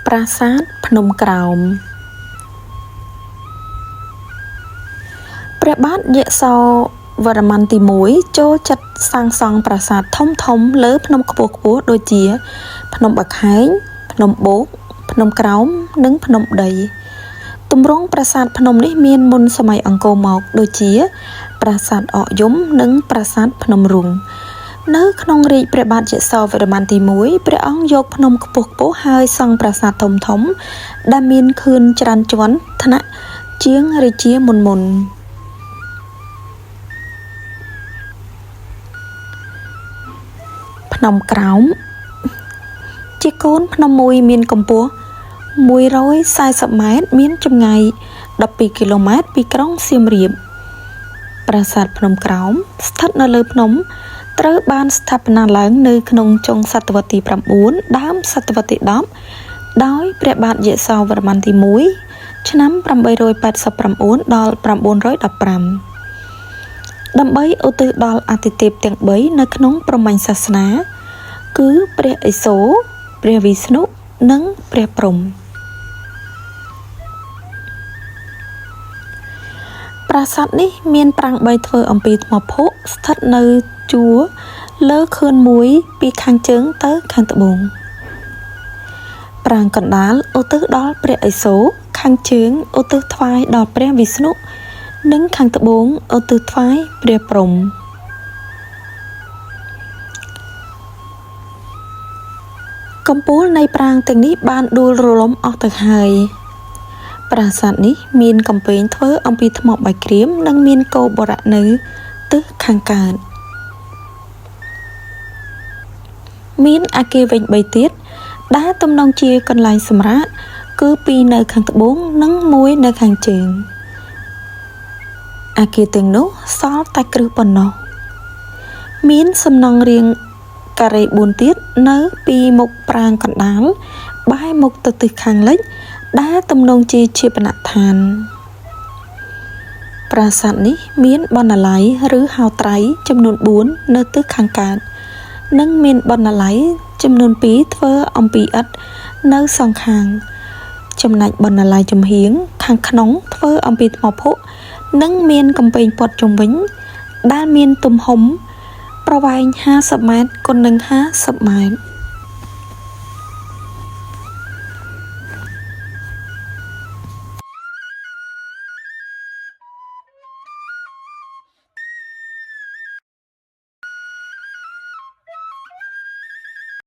ปราสาทพนมเกล้าព្រះបាទយសោវរ្ម័នទី1ចូលចិត្តសាងសង់ប្រាសាទធំៗលើភ្នំខ្ពស់ៗដូចជាភ្នំបាខែងភ្នំបូកភ្នំក្រោមនិងភ្នំដីទម្រង់ប្រាសាទភ្នំនេះមានមុនសម័យអង្គរមកដូចជាប្រាសាទអកយំនិងប្រាសាទភ្នំរូងនៅក្នុងរាជ្យព្រះបាទយសោវរ្ម័នទី1ព្រះអង្គយកភ្នំខ្ពស់ៗហើយសង់ប្រាសាទធំៗដែលមានខឿនច្រើនជាន់ថ្នាក់ជាងរាជាមុនភ្នំក្រោមជាកូនភ្នំមួយមានកម្ពស់140ម៉ែត្រមានចម្ងាយ12គីឡូម៉ែត្រពីក្រុងសៀមរាបប្រាសាទភ្នំក្រោមស្ថិតនៅលើភ្នំត្រូវបានស្ថាបនាឡើងនៅក្នុងចុងសតវត្សទី9ដើមសតវត្សទី10ដោយព្រះបាទយសោវរ្ម័នទី1ឆ្នាំ889ដល់915ដើម្បីឧទ្ទិសដល់អាទិទេពទាំង3នៅក្នុងព្រហ្មញ្ញសាសនាគឺព្រះឥសូរព្រះវិស្ណុនិងព្រះព្រហ្មប្រាសាទនេះមានប្រាង្គ3ធ្វើអំពីថ្មភក់ស្ថិតនៅជួរលើខឿនមួយពីខាងជើងទៅខាងត្បូងប្រាង្គកណ្ដាលឧទ្ទិសដល់ព្រះឥសូរខាងជើងឧទ្ទិសថ្វាយដល់ព្រះវិស្ណុនិងខាងត្បូងឧទ្ទិសថ្វាយព្រះព្រហ្មកំពូលនៃប្រាង្គទាំងនេះបានដួលរលំអស់ទៅហើយប្រាសាទនេះមានកំពែងធ្វើអំពីថ្មបាយក្រៀមនិងមានគោបុរៈនៅទិសខាងកើតមានអគារវិញ3ទៀតដែលទំនងជាកន្លែងសម្រាកគឺ2នៅខាងត្បូងនិង1នៅខាងជើងអគារទាំងនោះសល់តែគ្រឹះប៉ុណ្ណោះមានសំណង់រាងការ៉េ4ទៀតនៅពីមុខប្រាង្គកណ្ដាលបែរមុខទៅទិសខាងលិចដែលទំនងជាបណដ្ឋានប្រាសាទនេះមានបណ្ណាល័យឬហោត្រៃចំនួន4នៅទិសខាងកើតនិងមានបណ្ណាល័យចំនួន2ធ្វើអំពីឥដ្ឋនៅសងខាងចំណែកបណ្ណាល័យចំហៀងខាងក្នុងធ្វើអំពីថ្មភក់និងមានកំពែងព័ទ្ធជុំវិញដែលមានទំហំប្រវែង50ម៉ែត្រគុណនឹង50ម៉ែត្រ